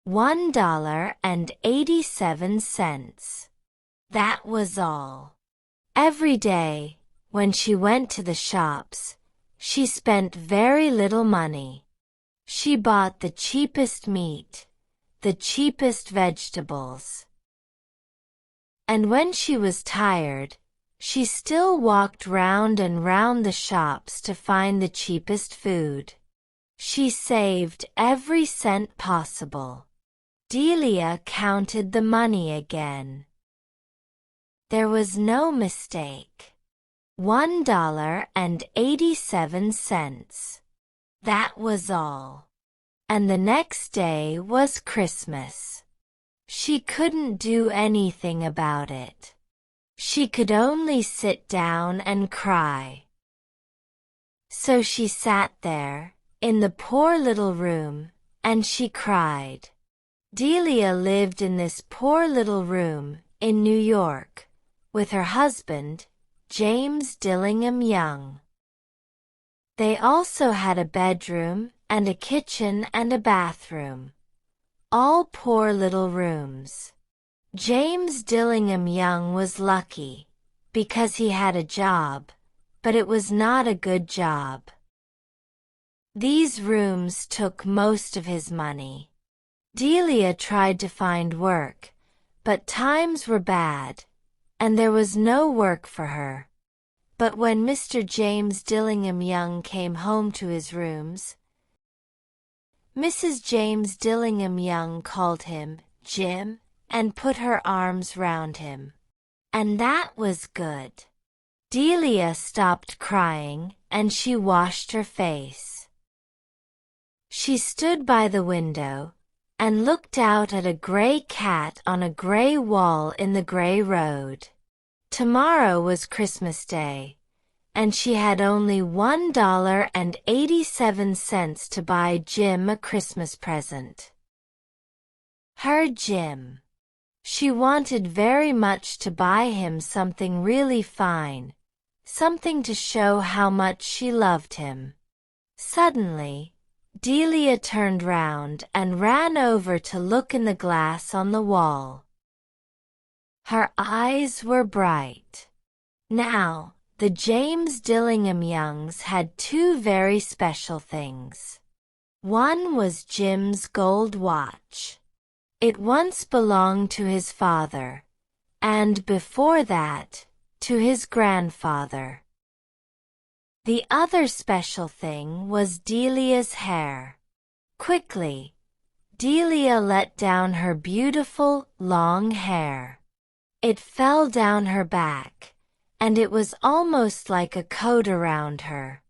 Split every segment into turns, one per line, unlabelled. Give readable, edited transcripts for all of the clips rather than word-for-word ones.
$1.87. That was all. Every day, when she went to the shops, she spent very little money. She bought the cheapest meat, the cheapest vegetables. And when she was tired, she still walked round and round the shops to find the cheapest food. She saved every cent possible. Delia counted the money again. There was no mistake. $1.87. That was all. And the next day was Christmas. She couldn't do anything about it. She could only sit down and cry. So she sat there, in the poor little room, and she cried. Delia lived in this poor little room, in New York, with her husband, James Dillingham Young. They also had a bedroom, and a kitchen and a bathroom. All poor little rooms. James Dillingham Young was lucky, because he had a job, but it was not a good job. These rooms took most of his money. Delia tried to find work, but times were bad, and there was no work for her. But when Mr. James Dillingham Young came home to his rooms, Mrs. James Dillingham Young called him Jim and put her arms round him. And that was good. Delia stopped crying and she washed her face. She stood by the window and looked out at a gray cat on a gray wall in the gray road. Tomorrow was Christmas Day, and she had only $1.87 to buy Jim a Christmas present. Her Jim. She wanted very much to buy him something really fine, something to show how much she loved him. Suddenly, Delia turned round and ran over to look in the glass on the wall. Her eyes were bright. Now, the James Dillingham Youngs had two very special things. One was Jim's gold watch. It once belonged to his father, and before that, to his grandfather. The other special thing was Delia's hair. Quickly, Delia let down her beautiful, long hair. It fell down her back, and it was almost like a coat around her.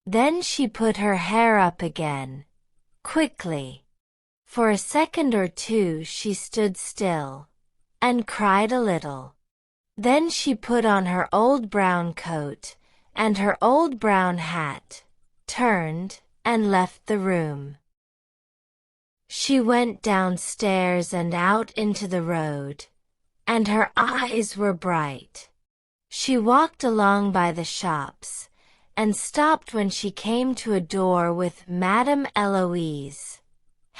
Then she put her hair up again, quickly. For a second or two she stood still, and cried a little. Then she put on her old brown coat, and her old brown hat, turned, and left the room. She went downstairs and out into the road, and her eyes were bright. She walked along by the shops, and stopped when she came to a door with Madame Eloise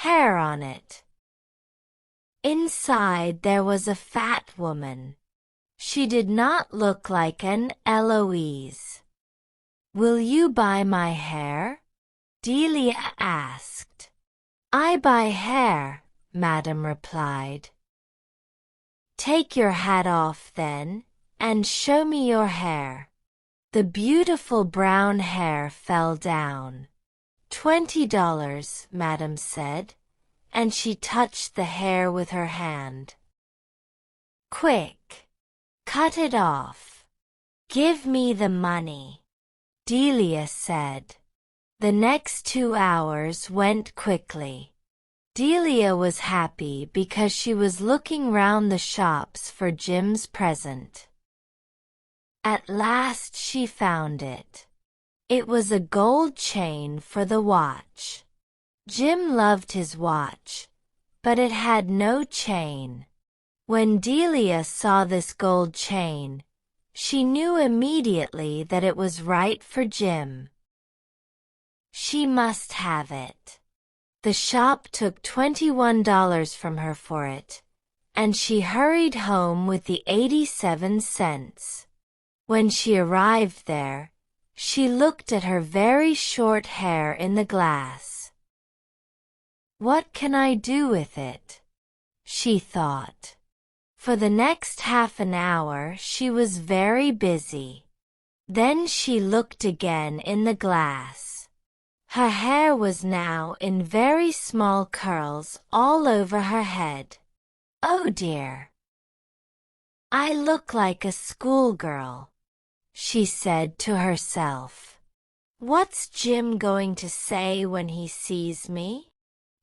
hair on it. Inside there was a fat woman. She did not look like an Eloise. "Will you buy my hair?" Delia asked. "I buy hair," Madame replied. "Take your hat off then, and show me your hair." The beautiful brown hair fell down. $20, Madame said, and she touched the hair with her hand. "Quick! Cut it off. Give me the money," Delia said. The next 2 hours went quickly. Delia was happy because she was looking round the shops for Jim's present. At last she found it. It was a gold chain for the watch. Jim loved his watch, but it had no chain. When Delia saw this gold chain, she knew immediately that it was right for Jim. She must have it. The shop took $21 from her for it, and she hurried home with the 87 cents. When she arrived there, she looked at her very short hair in the glass. "What can I do with it?" she thought. For the next half an hour she was very busy. Then she looked again in the glass. Her hair was now in very small curls all over her head. "Oh dear! I look like a schoolgirl," she said to herself. "What's Jim going to say when he sees me?"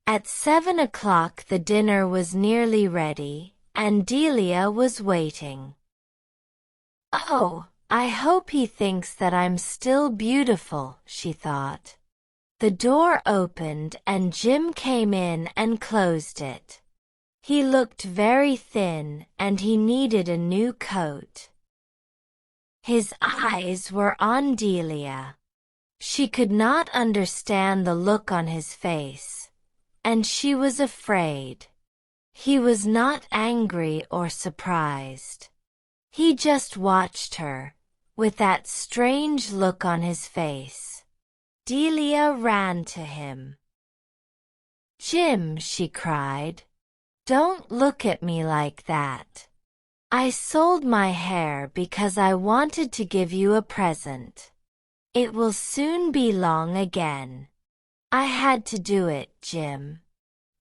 At 7 o'clock the dinner was nearly ready, and Delia was waiting. "Oh, I hope he thinks that I'm still beautiful," she thought. The door opened and Jim came in and closed it. He looked very thin and he needed a new coat. His eyes were on Delia. She could not understand the look on his face, and she was afraid. He was not angry or surprised. He just watched her, with that strange look on his face. Delia ran to him. "Jim," she cried, "don't look at me like that. I sold my hair because I wanted to give you a present. It will soon be long again. I had to do it, Jim.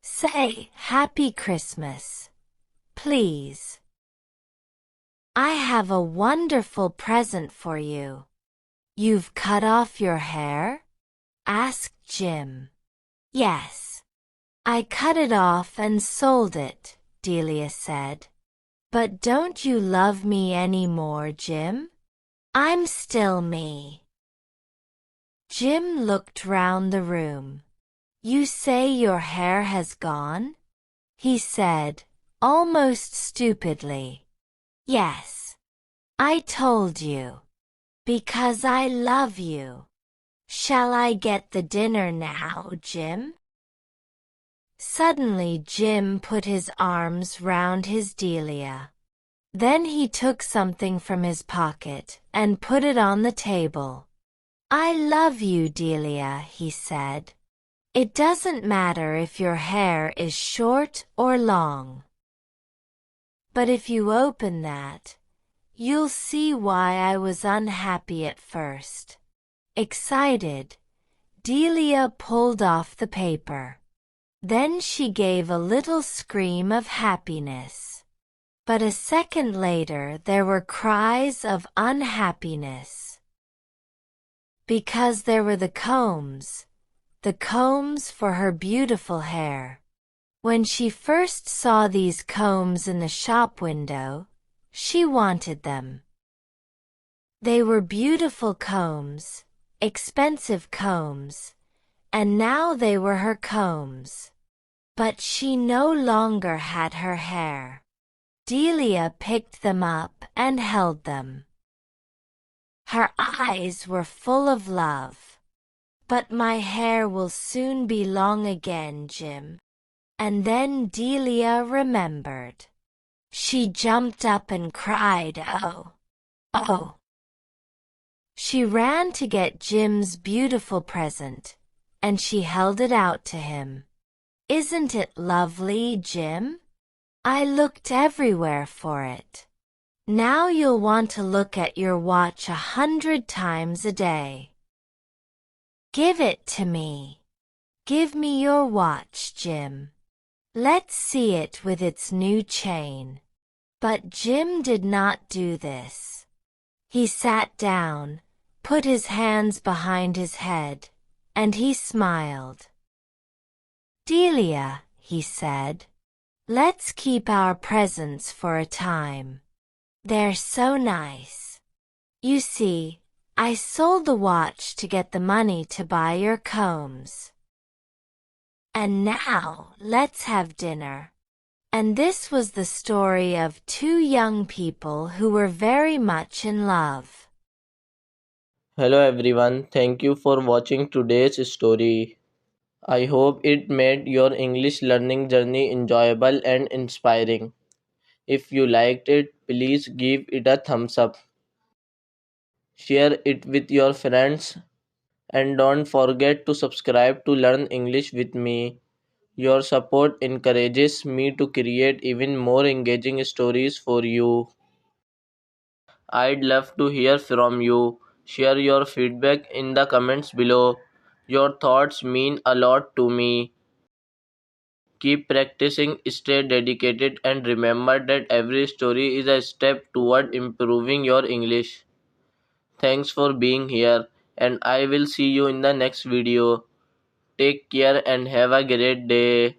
Say Happy Christmas, please." "I have a wonderful present for you." "You've cut off your hair?" asked Jim. "Yes. I cut it off and sold it," Delia said. "But don't you love me any more, Jim? I'm still me." Jim looked round the room. "You say your hair has gone?" he said, almost stupidly. "Yes. I told you. Because I love you. Shall I get the dinner now, Jim?" Suddenly Jim put his arms round his Delia. Then he took something from his pocket and put it on the table. "I love you, Delia," he said. "It doesn't matter if your hair is short or long. But if you open that, you'll see why I was unhappy at first." Excited, Delia pulled off the paper. Then she gave a little scream of happiness. But a second later there were cries of unhappiness. Because there were the combs for her beautiful hair. When she first saw these combs in the shop window, she wanted them. They were beautiful combs, expensive combs, and now they were her combs. But she no longer had her hair. Delia picked them up and held them. Her eyes were full of love. "But my hair will soon be long again, Jim." And then Delia remembered. She jumped up and cried, "Oh! Oh!" She ran to get Jim's beautiful present, and she held it out to him. "Isn't it lovely, Jim? I looked everywhere for it. Now you'll want to look at your watch 100 times a day." "Give it to me. Give me your watch, Jim. Let's see it with its new chain." But Jim did not do this. He sat down, put his hands behind his head, and he smiled. "Delia," he said, "let's keep our presents for a time. They're so nice. You see, I sold the watch to get the money to buy your combs. And now let's have dinner." And this was the story of two young people who were very much in love.
Hello everyone, thank you for watching today's story. I hope it made your English learning journey enjoyable and inspiring. If you liked it, please give it a thumbs up. Share it with your friends and don't forget to subscribe to learn English with me. Your support encourages me to create even more engaging stories for you. I'd love to hear from you. Share your feedback in the comments below. Your thoughts mean a lot to me. Keep practicing, stay dedicated, and remember that every story is a step toward improving your English. Thanks for being here, and I will see you in the next video. Take care and have a great day.